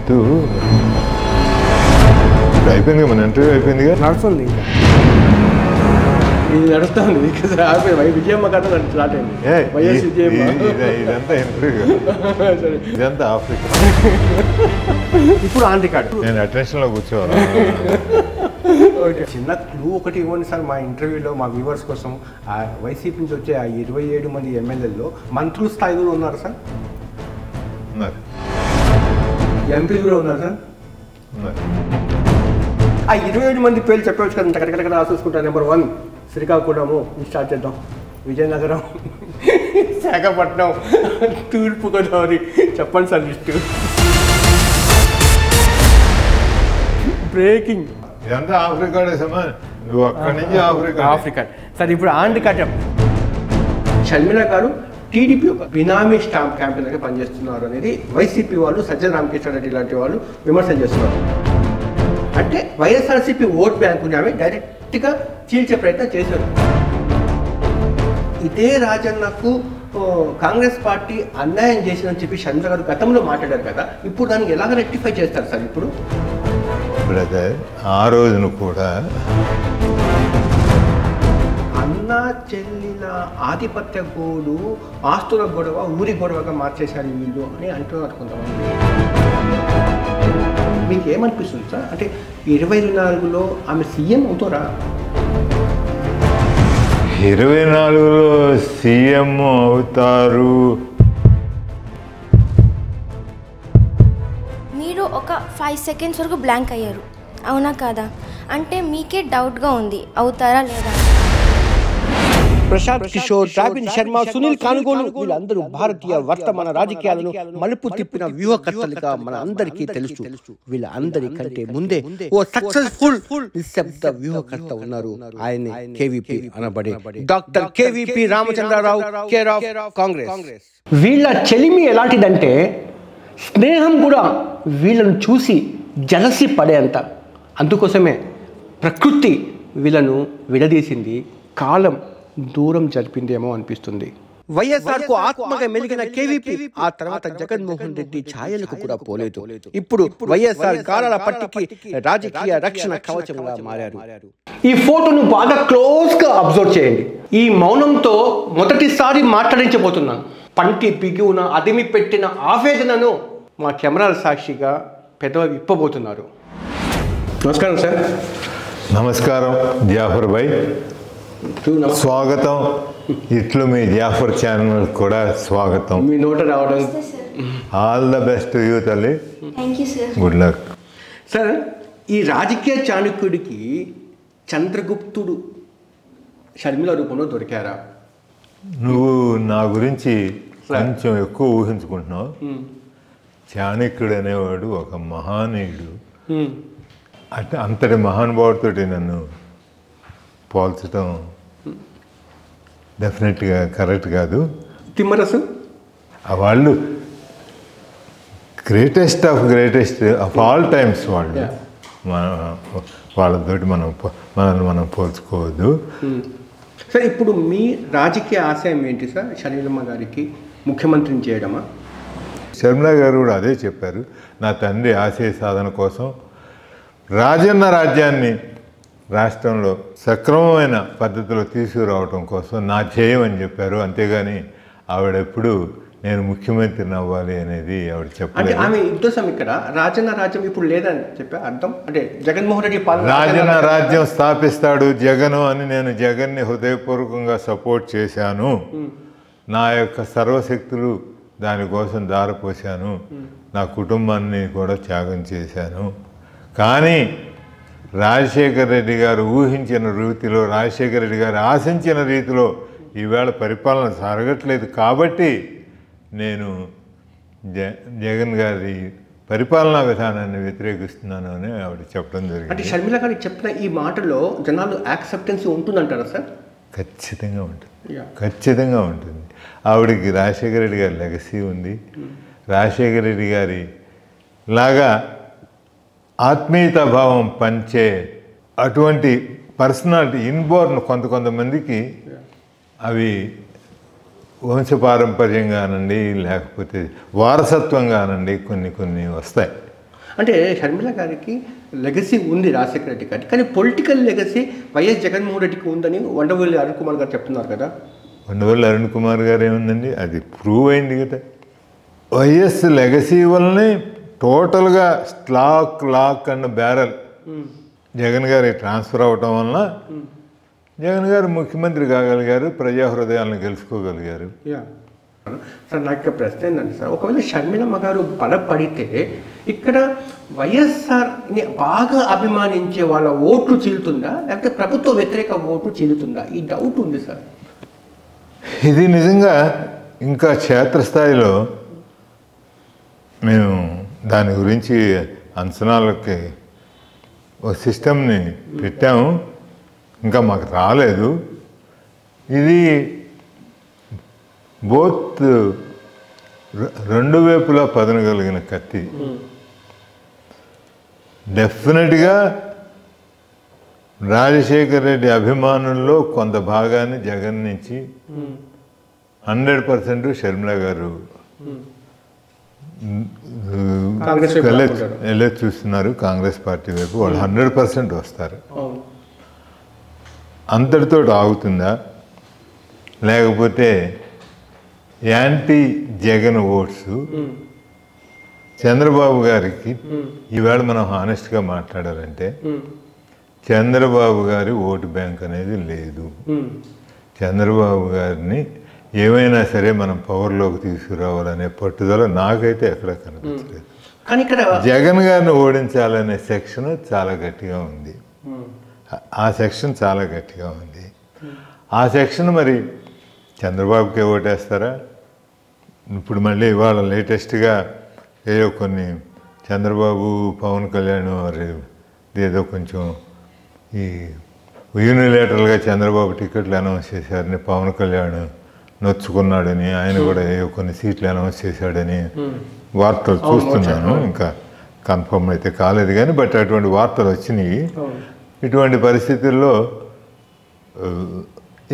వద్దు. అయిపోయింది, మన ఇంటర్వ్యూ అయిపోయిందిగా. నడుస్తుంది ఇంకా ఇది నడుస్తుంది. విజయమ్మ కథ స్టార్ట్ అయింది. వైఎస్ విజయమ్మ. ఇదంతా ఇంటర్వ్యూ, ఇదంతా ఆఫ్రికా. ఇప్పుడు ఆన్ రికార్డ్. నేను అటెన్షన్లో కూర్చోవాలి. చిన్న క్లూ ఒకటి ఇవ్వండి సార్ మా ఇంటర్వ్యూలో, మా వ్యూవర్స్ కోసం. ఆ వైసీపీ నుంచి వచ్చే ఆ 27 మంది ఎమ్మెల్యేల్లో మంత్రుల స్థాయిలో ఉన్నారు సార్, ఉన్నారు. ఎంపీలు కూడా ఉన్నారు సార్. ఉన్నారు. ఆ 27 మంది పేర్లు చెప్పవచ్చు కదా, కరెక్ట్ రాసేసుకుంటారు. నెంబర్ 1 శ్రీకాకుళము, స్టార్ట్ చేద్దాం. విజయనగరం, విశాఖపట్నం, తూర్పుగోదావరి. చెప్పండి సార్ లిస్టు. బ్రేకింగ్. ఇదంతా ఆఫ్రికా దేశమా? నువ్వు అక్కడి నుంచి ఆఫ్రికా. సార్ ఇప్పుడు ఆన్ రికార్డ్. షర్మిల గారు టీడీపీ ఒక బినామీ స్టాంప్ క్యాంపెయిన్గా పనిచేస్తున్నారు అనేది వైసీపీ వాళ్ళు, సజ్జల రామకృష్ణారెడ్డి లాంటి వాళ్ళు విమర్శలు చేస్తున్నారు. అంటే వైఎస్ఆర్సీపీ ఓట్ బ్యాంకుని ఆమె డైరెక్ట్గా చీల్చే ప్రయత్నం చేశారు. ఇదే రాజన్నకు కాంగ్రెస్ పార్టీ అన్యాయం చేసిందని చెప్పి షర్మిల గారు గతంలో మాట్లాడారు కదా, ఇప్పుడు దాన్ని ఎలాగ రెక్టిఫై చేస్తారు సార్? ఇప్పుడు బ్రదర్, ఆ రోజును కూడా అన్న చెల్లిన ఆధిపత్య గోడు, ఆస్తుల గొడవ ఊరి గొడవగా మార్చేశారు వీళ్ళు అని అంటున్నారు కొంతమంది. మీకు ఏమనిపిస్తుంది సార్? అంటే 24లో ఆమె సీఎం అవుతారా? 24లో సీఎం అవుతారు. మీరు ఒక 5 సెకండ్స్ వరకు బ్లాంక్ అయ్యారు, అవునా కాదా? అంటే మీకే డౌట్గా ఉంది అవుతారా లేదా? ప్రశాంత్ కిషోర్, రాబిన్ శర్మ, సునీల్ కానుగోలు వీళ్ళందరూ భారతీయ వర్తమాన రాజకీయాలను మలుపు తిప్పిన వ్యూహకర్తలుగా మన అందరికీ తెలుసు. వీళ్ళందరికంటే ముందే ఓ సక్సెస్ఫుల్ నిశ్శబ్ద వ్యూహకర్త ఉన్నారు. ఆయనే కేవీపీ అనబడే doctor KVP Ramachandra Rao, care of Congress. వీళ్ళ చెలిమి ఎలాంటిదంటే స్నేహం కూడా వీళ్ళను చూసి జలసి పడేంత. అందుకోసమే ప్రకృతి వీళ్ళను విడదీసింది, కాలం దూరం జరిపిందేమో అనిపిస్తుంది. వైఎస్ఆర్కు ఆత్మగా మెలిగిన కేవీపీ ఆ తర్వాత జగన్మోహన్ రెడ్డి ఛాయలకు కూడా పోలేదు. ఇప్పుడు వైఎస్ఆర్ గాలాల పట్టికి రాజకీయ రక్షణ కవచంగా మారారు. ఈ ఫోటోను బాగా క్లోజ్ గా అబ్జర్వ్ చేయండి. ఈ మౌనంతో మొదటిసారి మాట్లాడించబోతున్నాను. పంటి బిగువున అదిమి పెట్టిన ఆవేదనను మా కెమెరాల సాక్షిగా పెదవి విప్పబోతున్నారు. నమస్కారం సార్. నమస్కారం జాఫర్ భాయ్, స్వాగతం. ఇట్లు మీ జాఫర్ ఛానల్ కూడా స్వాగతం. మీ నోట రావడం. ఆల్ ద బెస్ట్ యూ తల్లి. Thank you sir. Good luck. Sir, ఈ రాజకీయ చాణక్యుడికి చంద్రగుప్తుడు షర్మిల రూపంలో దొరికారా? నువ్వు నా గురించి కొంచెం ఎక్కువ ఊహించుకుంటున్నావు. చాణక్యుడు అనేవాడు ఒక మహానీయుడు. అంటే అంతటి మహానుభావుడితోటి నన్ను పోల్చడం డెఫినెట్గా కరెక్ట్ కాదు. తిమ్మరసు వాళ్ళు గ్రేటెస్ట్ ఆఫ్ ఆల్ టైమ్స్ వాళ్ళు. వాళ్ళతోటి మనం పోల్చుకోవద్దు. సార్, ఇప్పుడు మీ రాజకీయ ఆశయం ఏంటి సార్? షర్మిలమ్మ గారికి ముఖ్యమంత్రిని చేయడమా? షర్మిల గారు కూడా అదే చెప్పారు. నా తండ్రి ఆశయ సాధన కోసం రాజన్న రాజ్యాన్ని రాష్ట్రంలో సక్రమమైన పద్ధతిలో తీసుకురావడం కోసం నా చేయమని చెప్పారు. అంతేగాని ఆవిడెప్పుడు నేను ముఖ్యమంత్రిని అవ్వాలి అనేది ఆవిడ చెప్పలేదు. ఆమె ఉద్దేశం ఇక్కడ రాజన్న రాజ్యం ఇప్పుడు లేదని చెప్పా అర్థం. అంటే జగన్మోహన్ రెడ్డి రాజన్న రాజ్యం స్థాపిస్తాడు జగను అని నేను జగన్ని హృదయపూర్వకంగా సపోర్ట్ చేశాను. నా యొక్క సర్వశక్తులు దానికోసం దారపోశాను. నా కుటుంబాన్ని కూడా త్యాగం చేశాను. కానీ రాజశేఖర రెడ్డి గారు ఊహించిన రీతిలో, రాజశేఖర రెడ్డి గారు ఆశించిన రీతిలో ఈవేళ పరిపాలన జరగట్లేదు. కాబట్టి నేను జగన్ గారి పరిపాలనా విధానాన్ని వ్యతిరేకిస్తున్నాను అని ఆవిడ చెప్పడం జరిగింది. అంటే షర్మిల గారికి చెప్పిన ఈ మాటలో జనాలు యాక్సెప్టెన్స్ ఉంటుందంటారా సార్? ఖచ్చితంగా ఉంటుంది, ఖచ్చితంగా ఉంటుంది. ఆవిడకి రాజశేఖర రెడ్డి గారి లెగసీ ఉంది. రాజశేఖర రెడ్డి గారి లాగా ఆత్మీయతా భావం పంచే అటువంటి పర్సనాలిటీ ఇన్బోర్న్ కొంతమందికి అవి వంశపారంపర్యంగానండి లేకపోతే వారసత్వంగానండి కొన్ని వస్తాయి. అంటే షర్మిల గారికి లెగసీ ఉంది రాజశేఖర రెడ్డి గారికి, కానీ పొలిటికల్ లెగసీ వైఎస్ జగన్మోహన్ రెడ్డికి ఉందని వండవల్లి అరుణ్ కుమార్ గారు చెప్తున్నారు కదా. వండవల్లి అరుణ్ కుమార్ గారు ఏముందండి, అది ప్రూవ్ అయింది కదా. వైఎస్ లెగసీ వల్లనే టోటల్గా లాక్ అండ్ బ్యారల్ జగన్ గారి ట్రాన్స్ఫర్ అవటం వలన జగన్ గారు ముఖ్యమంత్రి కాగలిగారు, ప్రజా హృదయాలను గెలుచుకోగలిగారు. సార్ నాకు ప్రశ్న ఏంటంటే సార్, ఒకవేళ షర్మిలమ్మ గారు బలపడితే ఇక్కడ వైఎస్ఆర్ని బాగా అభిమానించే వాళ్ళ ఓట్లు చీలుతుందా, లేకపోతే ప్రభుత్వ వ్యతిరేక ఓట్లు చీలుతుందా? ఈ డౌట్ ఉంది సార్. ఇది నిజంగా ఇంకా క్షేత్రస్థాయిలో మేము దాని గురించి అంచనాలకి ఒక సిస్టమ్ని పెట్టాము, ఇంకా మాకు రాలేదు. ఇది బోత్ రెండు వైపులా పదనగలిగిన కత్తి. డెఫినెట్గా రాజశేఖర రెడ్డి అభిమానుల్లో కొంత భాగాన్ని జగన్ నుంచి 100% షర్మిల గారు వెళ్ళే చూస్తున్నారు. కాంగ్రెస్ పార్టీ వైపు వాళ్ళు 100% వస్తారు. అంతటితో ఆగుతుందా, లేకపోతే యాంటీ జగన్ ఓట్స్ చంద్రబాబు గారికి ఈవేళ మనం హానెస్ట్గా మాట్లాడాలంటే చంద్రబాబు గారి ఓటు బ్యాంక్ అనేది లేదు. చంద్రబాబు గారిని ఏమైనా సరే మనం పవర్లోకి తీసుకురావాలనే పట్టుదల నాకైతే ఎక్కడ కనిపించలేదు. కానీ ఇక్కడ జగన్ గారిని ఓడించాలనే సెక్షన్ చాలా గట్టిగా ఉంది. ఆ సెక్షన్ చాలా గట్టిగా ఉంది. ఆ సెక్షన్ మరి చంద్రబాబుకే ఓటేస్తారా? ఇప్పుడు మళ్ళీ ఇవాళ లేటెస్ట్గా ఏదో కొన్ని చంద్రబాబు పవన్ కళ్యాణ్ వారి ఏదో కొంచెం ఈ యూనిలేటరల్గా చంద్రబాబు టికెట్లు అనౌన్స్ చేశారని, పవన్ కళ్యాణ్ నొచ్చుకున్నాడని, ఆయన కూడా ఏదో కొన్ని సీట్లు అనౌన్స్ చేశాడని వార్తలు చూస్తున్నాను. ఇంకా కన్ఫర్మ్ అయితే కాలేదు కానీ బట్ అటువంటి వార్తలు వచ్చినాయి. ఇటువంటి పరిస్థితుల్లో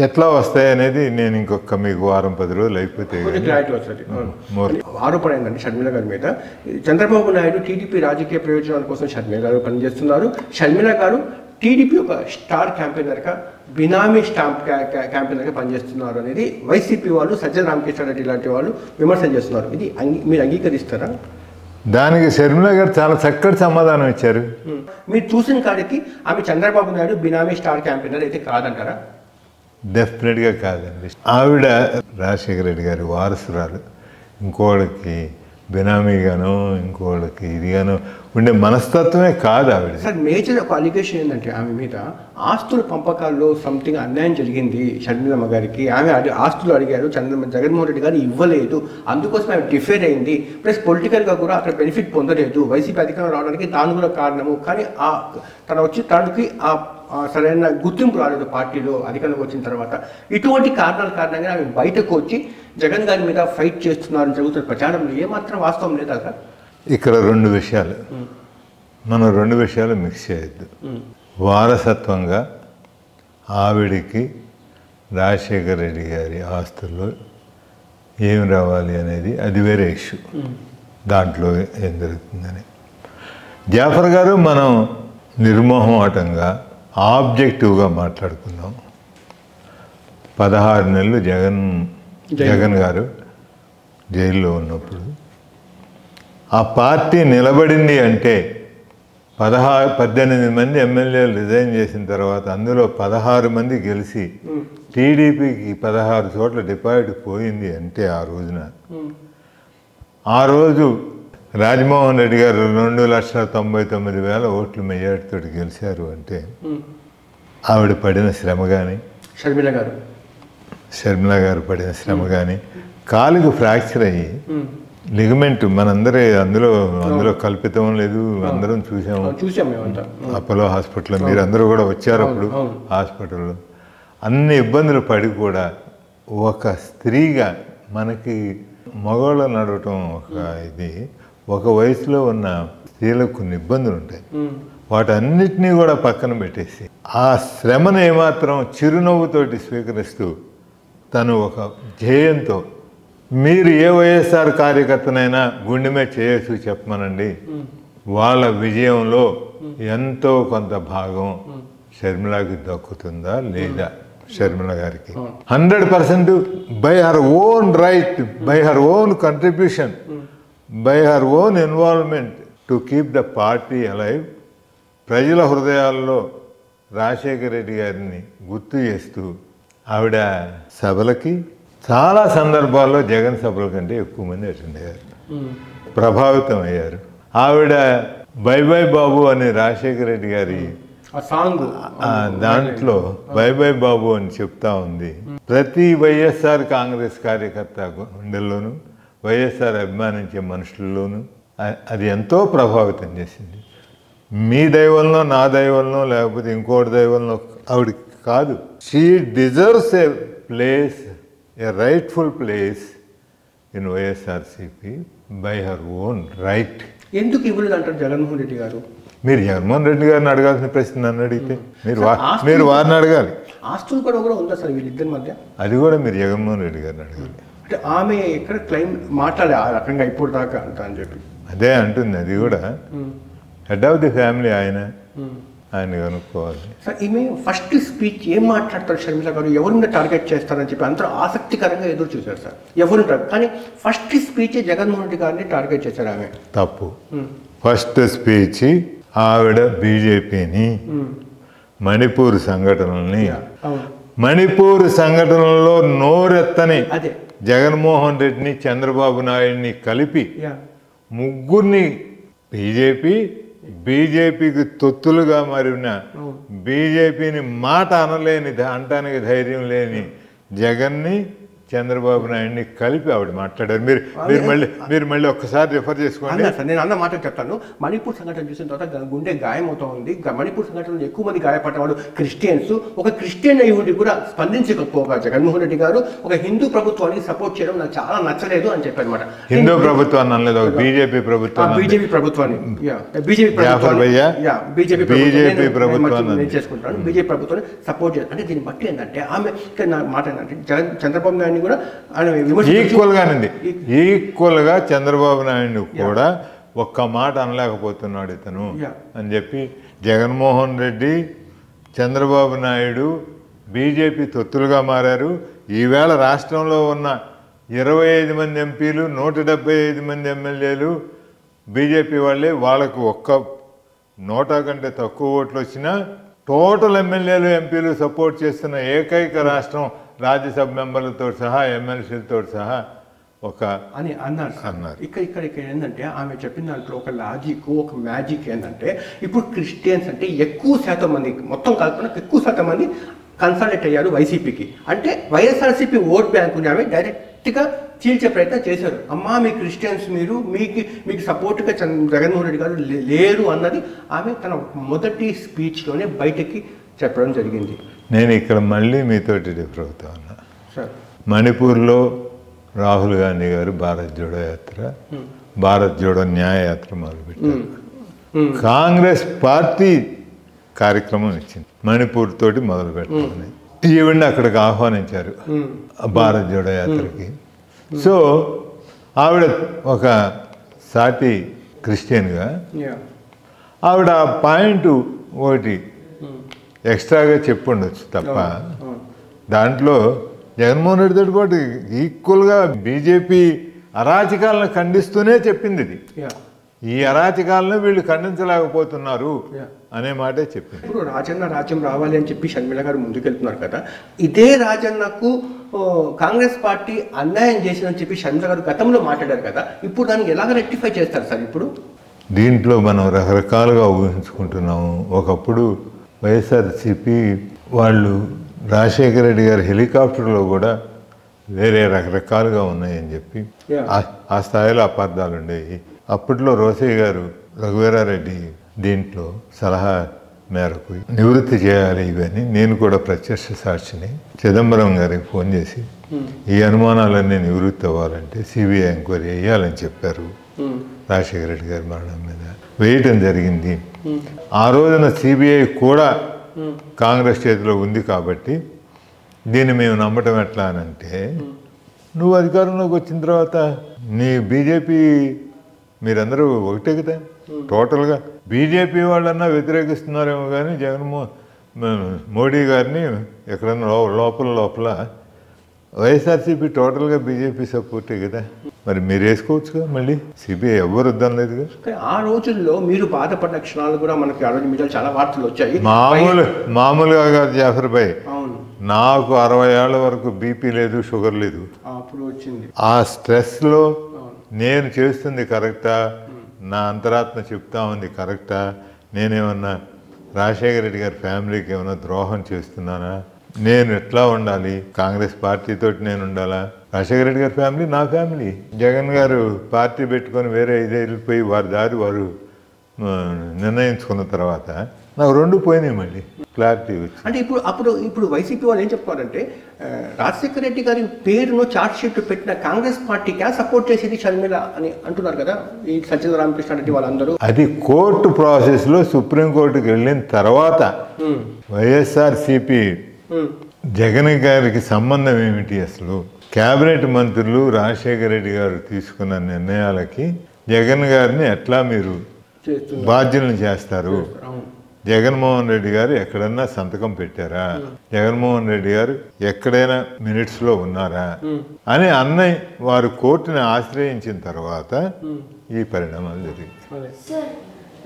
ఎట్లా వస్తాయి అనేది నేను ఇంకొక మీకు వారం 10 రోజులు అయిపోతే ఆరోపణ ఏంటంటే షర్మిల గారి మీద చంద్రబాబు నాయుడు టీడీపీ రాజకీయ ప్రయోజనాల కోసం షర్మిల గారు పనిచేస్తున్నారు. షర్మిల గారు టీడీపీ ఒక స్టార్ క్యాంపెయినర్గా, బినామీ స్టాంప్ క్యాంపెయినర్గా పనిచేస్తున్నారు అనేది వైసీపీ వాళ్ళు, సజ్జల రామకృష్ణారెడ్డి లాంటి వాళ్ళు విమర్శలు చేస్తున్నారు. ఇది మీరు అంగీకరిస్తారా? దానికి షర్మిల గారు చాలా చక్కటి సమాధానం ఇచ్చారు. మీరు చూసిన కాడికి ఆమె చంద్రబాబు నాయుడు బినామీ స్టార్ క్యాంపెయినర్ అయితే కాదంటారా? డెఫినెట్గా కాదండి. ఆవిడ రాజశేఖర రెడ్డి గారి వారసురాలు. ఇంకోళ్ళకి బినామీగానో ఇంకోళ్ళకి ఇదిగానో ఉండే మనస్తత్వమే కాదు ఆవిడ. సార్ మేజర్ ఒక అలిగేషన్ ఏంటంటే ఆమె మీద ఆస్తుల పంపకాల్లో సంథింగ్ అన్యాయం జరిగింది షర్మిలమ్మ గారికి. ఆమె ఆస్తులు అడిగారు, జగన్మోహన్ రెడ్డి గారు ఇవ్వలేదు, అందుకోసం ఆమె డిఫేర్ అయింది. ప్లస్ పొలిటికల్గా కూడా అక్కడ బెనిఫిట్ పొందలేదు. వైసీపీ అధికారం రావడానికి తాను కూడా కారణము. కానీ తనకి సరైన గుర్తింపు రాలేదు పార్టీలో అధికారంలోకి వచ్చిన తర్వాత. ఇటువంటి కారణాల కారణంగా ఆమె బయటకు వచ్చి జగన్ గారి మీద ఫైట్ చేస్తున్నారని జరుగుతున్న ప్రచారంలో ఏమాత్రం వాస్తవం లేదా సార్? ఇక్కడ 2 విషయాలు, మనం 2 విషయాలు మిక్స్ చేయొద్దు. వారసత్వంగా ఆవిడికి రాజశేఖర రెడ్డి గారి ఆస్తుల్లో ఏం రావాలి అనేది అది వేరే ఇష్యూ. దాంట్లో ఏం జరుగుతుందని జాఫర్ గారు మనం నిర్మోహమాటంగా ఆబ్జెక్టివ్గా మాట్లాడుకున్నాం. 16 నెలలు జగన్ గారు జైల్లో ఉన్నప్పుడు ఆ పార్టీ నిలబడింది అంటే 18 మంది ఎమ్మెల్యేలు రిజైన్ చేసిన తర్వాత అందులో 16 మంది గెలిచి టీడీపీకి 16 చోట్ల డిపాజిట్ పోయింది అంటే ఆ రోజు రాజమోహన్ రెడ్డి గారు 2,99,000 ఓట్లు మెజార్టీతో గెలిచారు అంటే ఆవిడ పడిన శ్రమ కానీ, షర్మిల గారు పడిన శ్రమ కానీ, కాలుకు ఫ్రాక్చర్ అయ్యి లిగమెంట్ అందులో కల్పితం లేదు, అందరం చూసాము అపోలో హాస్పిటల్లో. మీరు అందరూ కూడా వచ్చారు అప్పుడు హాస్పిటల్లో. అన్ని ఇబ్బందులు పడి కూడా ఒక స్త్రీగా మనకి మగవాళ్ళు నడవటం ఒక వయసులో ఉన్న స్త్రీలకు కొన్ని ఇబ్బందులు ఉంటాయి. వాటన్నిటినీ కూడా పక్కన పెట్టేసి ఆ శ్రమను ఏమాత్రం చిరునవ్వుతోటి స్వీకరిస్తూ తను ఒక ధ్యేయంతో, మీరు ఏ వైఎస్ఆర్ కార్యకర్తనైనా గుండె మీద చేయొచ్చు చెప్పమనండి, వాళ్ళ విజయంలో ఎంతో కొంత భాగం షర్మిలకి దక్కుతుందా లేదా? షర్మిల గారికి 100% by her own right, by her own contribution, by her own involvement to keep the party alive, ప్రజల హృదయాల్లో రాజశేఖర రెడ్డి గారిని గుర్తు చేస్తూ ఆవిడ సభలకి చాలా సందర్భాల్లో జగన్ సభల కంటే ఎక్కువ మంది అటెండ్ అయ్యారు, ప్రభావితం అయ్యారు. ఆవిడ బై బై బాబు అని రాజశేఖర రెడ్డి గారి దాంట్లో బై బై బాబు అని చెప్తా ఉంది. ప్రతి వైఎస్ఆర్ కాంగ్రెస్ కార్యకర్త గుండెల్లోనూ, వైఎస్ఆర్ అభిమానించే మనుషుల్లోనూ అది ఎంతో ప్రభావితం చేసింది. మీ దైవంలో, నా దైవంలో, లేకపోతే ఇంకోటి దైవంలో ఆవిడకి కాదు. She deserves A place, A rightful place in YSRCP by her own right. ఎందుకు ఇవ్వలేదు అంటారు జగన్మోహన్ రెడ్డి గారు? మీరు జగన్మోహన్ రెడ్డి గారిని అడగాల్సిన ప్రశ్న నన్ను అడిగితే మీరు వారిని అడగాలి. ఆస్తులు కూడా ఉందా సార్ వీళ్ళిద్దరి మధ్య? అది కూడా మీరు జగన్మోహన్ రెడ్డి గారిని అడగాలి. అంటే ఆమె ఎక్కడ క్లైమ్ మాట్లాడే ఆ రకంగా ఇప్పుడు దాకా అంట అని చెప్పి అదే అంటుంది. అది కూడా హెడ్ ఆఫ్ ది ఫ్యామిలీ ఆయన కనుక్కోవాలి. సార్ ఈమె ఫస్ట్ స్పీచ్ ఏం మాట్లాడతారు షర్మిల గారు, ఎవరిని టార్గెట్ చేస్తారని చెప్పి అందరూ ఆసక్తికరంగా ఎదురు చూశారు సార్. ఎవరుంటారు కానీ ఫస్ట్ స్పీచ్ జగన్మోహన్ రెడ్డి గారిని టార్గెట్ చేశారు ఆమె. తప్పు. ఫస్ట్ స్పీచ్ ఆవిడ బీజేపీని, మణిపూర్ సంఘటనల్ని, మణిపూర్ సంఘటనలో నోరెత్తని జగన్మోహన్ రెడ్డిని, చంద్రబాబు నాయుడిని కలిపి ముగ్గురిని బీజేపీకి తొత్తులుగా మారిన, బీజేపీని మాట అనటానికి ధైర్యం లేని జగన్ని, చంద్రబాబు నాయుడిని కలిపి ఆవిడ మాట్లాడారు. మీరు మళ్ళీ ఒక్కసారి రిఫర్ చేసుకోండి. నేను అన్న మాట చెప్తాను. మణిపూర్ సంఘటన చూసిన తర్వాత గుండె గాయమవుతా ఉంది. మణిపూర్ సంఘటనలో ఎక్కువ మంది గాయపడ్డవాడు క్రిస్టియన్స్. ఒక క్రిస్టియన్ అయ్యుండి కూడా స్పందించకపోగా జగన్మోహన్ రెడ్డి గారు ఒక హిందూ ప్రభుత్వానికి సపోర్ట్ చేయడం నాకు చాలా నచ్చలేదు అని చెప్పారు అనమాట. హిందూ ప్రభుత్వాన్ని అనలేదు, బీజేపీ ప్రభుత్వాన్ని చేసుకుంటాను. బీజేపీ ప్రభుత్వాన్ని సపోర్ట్ చేయాలి అంటే దీన్ని బట్టి ఏంటంటే ఆమె మాట ఏంటంటే చంద్రబాబు నాయుడు కూడా ఈక్వల్గా చంద్రబాబు నాయుడు కూడా ఒక్క మాట అనలేకపోతున్నాడు ఇతను అని చెప్పి జగన్మోహన్ రెడ్డి, చంద్రబాబు నాయుడు బీజేపీ తొత్తులుగా మారారు. ఈవేళ రాష్ట్రంలో ఉన్న 25 మంది ఎంపీలు, 175 మంది ఎమ్మెల్యేలు బీజేపీ వాళ్ళే. వాళ్ళకు ఒక్క నోటా కంటే తక్కువ ఓట్లు వచ్చినా టోటల్ ఎమ్మెల్యేలు, ఎంపీలు సపోర్ట్ చేస్తున్న ఏకైక రాష్ట్రం రాజ్యసభ మెంబర్లతో సహా, ఎమ్మెల్సీలతో సహా అని అన్నారు. ఇక్కడ ఏంటంటే ఆమె చెప్పిన దాంట్లో ఒక లాజిక్, ఒక మ్యాజిక్ ఏంటంటే ఇప్పుడు క్రిస్టియన్స్ అంటే ఎక్కువ శాతం మంది, మొత్తం కాకుండా ఎక్కువ శాతం మంది కన్సల్టేట్ అయ్యారు వైసీపీకి. అంటే వైఎస్ఆర్సీపీ ఓట్ బ్యాంకుని ఆమె డైరెక్ట్గా చీల్చే ప్రయత్నం చేశారు. అమ్మా మీ క్రిస్టియన్స్ మీకు సపోర్ట్గా జగన్మోహన్ రెడ్డి గారు లేరు అన్నది ఆమె తన మొదటి స్పీచ్లోనే బయటకి చెప్పడం జరిగింది. నేను ఇక్కడ మళ్ళీ మీతోటి డిఫర్ అవుతా ఉన్నా. మణిపూర్లో రాహుల్ గాంధీ గారు భారత్ జోడో యాత్ర, భారత్ జోడో న్యాయ యాత్ర మొదలుపెట్టారు. కాంగ్రెస్ పార్టీ కార్యక్రమం ఇచ్చింది మణిపూర్ తోటి మొదలు పెట్టాలని. ఈవిడ్ని అక్కడికి ఆహ్వానించారు భారత్ జోడో యాత్రకి. సో ఆవిడ ఒక సాటి క్రిస్టియన్గా ఆవిడ ఆ పాయింట్ ఒకటి ఎక్స్ట్రాగా చెప్పుండొచ్చు తప్ప దాంట్లో జగన్మోహన్ రెడ్డితో పాటు ఈక్వల్గా బీజేపీ అరాచకాలను ఖండిస్తూనే చెప్పింది. ఇది ఈ అరాచకాలను వీళ్ళు ఖండించలేకపోతున్నారు అనే మాటే చెప్పింది. ఇప్పుడు రాజన్న రాజ్యం రావాలి అని చెప్పి షర్మిల గారు ముందుకెళ్తున్నారు కదా, ఇదే రాజన్నకు కాంగ్రెస్ పార్టీ అన్యాయం చేసిందని చెప్పి షర్మిల గారు గతంలో మాట్లాడారు కదా, ఇప్పుడు దాన్ని ఎలాగ రెక్టిఫై చేస్తారు సార్? ఇప్పుడు దీంట్లో మనం రకరకాలుగా ఊహించుకుంటున్నాము. ఒకప్పుడు వైఎస్ఆర్సీపీ వాళ్ళు రాజశేఖర రెడ్డి గారి హెలికాప్టర్లో కూడా వేరే రకరకాలుగా ఉన్నాయని చెప్పి ఆ స్థాయిలో అపార్థాలు ఉండేవి. అప్పట్లో రోసయ్య గారు, రఘువీరారెడ్డి దీంట్లో సలహా మేరకు నివృత్తి చేయాలి ఇవన్నీ. నేను కూడా ప్రత్యక్ష సాక్షిని చిదంబరం గారికి ఫోన్ చేసి ఈ అనుమానాలన్నీ నివృత్తి అవ్వాలంటే సిబిఐ ఎంక్వైరీ వేయాలని చెప్పారు. రాజశేఖర రెడ్డి గారి మరణం మీద వేయటం జరిగింది. ఆ రోజున సిబిఐ కూడా కాంగ్రెస్ చేతిలో ఉంది కాబట్టి దీన్ని మేము నమ్మటం ఎట్లా అని అంటే, నువ్వు అధికారంలోకి వచ్చిన తర్వాత నీ బీజేపీ మీరందరూ ఒకటే కదా, టోటల్గా బీజేపీ వాళ్ళన్నా వ్యతిరేకిస్తున్నారేమో కానీ మోడీ గారిని ఎక్కడన్నా లోపల వైఎస్ఆర్సీపీ టోటల్గా బీజేపీ సపోర్టే కదా. మరి మీరు వేసుకోవచ్చుగా, మళ్ళీ సిబిఐ ఎవరు వద్దాం లేదుగా. ఆ రోజుల్లో మీరు బాధపడిన క్షణాలు కూడా మనకి ఆ రోజు మీద చాలా వార్తలు వచ్చాయి. మామూలుగా కాదు జాఫర్ భాయ్, అవును, నాకు 60 ఏళ్ల వరకు బీపీ లేదు, షుగర్ లేదు. అప్పుడు వచ్చింది ఆ స్ట్రెస్లో నేను చేస్తుంది కరెక్టా, నా అంతరాత్మ చెప్తా ఉంది కరెక్టా, నేనేమన్నా రాజశేఖర రెడ్డి గారి ఫ్యామిలీకి ఏమైనా ద్రోహం చేస్తున్నానా, నేను ఎట్లా ఉండాలి, కాంగ్రెస్ పార్టీతో నేను ఉండాలా, రాజశేఖర రెడ్డి గారి ఫ్యామిలీ నా ఫ్యామిలీ, జగన్ గారు పార్టీ పెట్టుకొని వేరే వెళ్ళిపోయి వారి దారి వారు నిర్ణయించుకున్న తర్వాత నాకు 2 పోయినాయి, మళ్ళీ క్లారిటీ వచ్చి. అంటే ఇప్పుడు వైసీపీ వాళ్ళు ఏం చెప్తున్నారంటే రాజశేఖర రెడ్డి గారి పేరును చార్జ్ షీట్ పెట్టిన కాంగ్రెస్ పార్టీకి సపోర్ట్ చేసేది షర్మిల అని అంటున్నారు కదా ఈ సజ్జల రామకృష్ణారెడ్డి వాళ్ళందరూ. అది కోర్టు ప్రాసెస్లో సుప్రీంకోర్టుకి వెళ్ళిన తర్వాత వైఎస్ఆర్సీపీ జగన్ గారికి సంబంధం ఏమిటి, అసలు కేబినెట్ మంత్రులు రాజశేఖర రెడ్డి గారు తీసుకున్న నిర్ణయాలకి జగన్ గారిని ఎట్లా మీరు బాధ్యులను చేస్తారు, జగన్మోహన్ రెడ్డి గారు ఎక్కడన్నా సంతకం పెట్టారా, జగన్మోహన్ రెడ్డి గారు ఎక్కడైనా మినిట్స్లో ఉన్నారా అని అన్నయ్య వారు కోర్టుని ఆశ్రయించిన తర్వాత ఈ పరిణామాలు జరిగాయి. సార్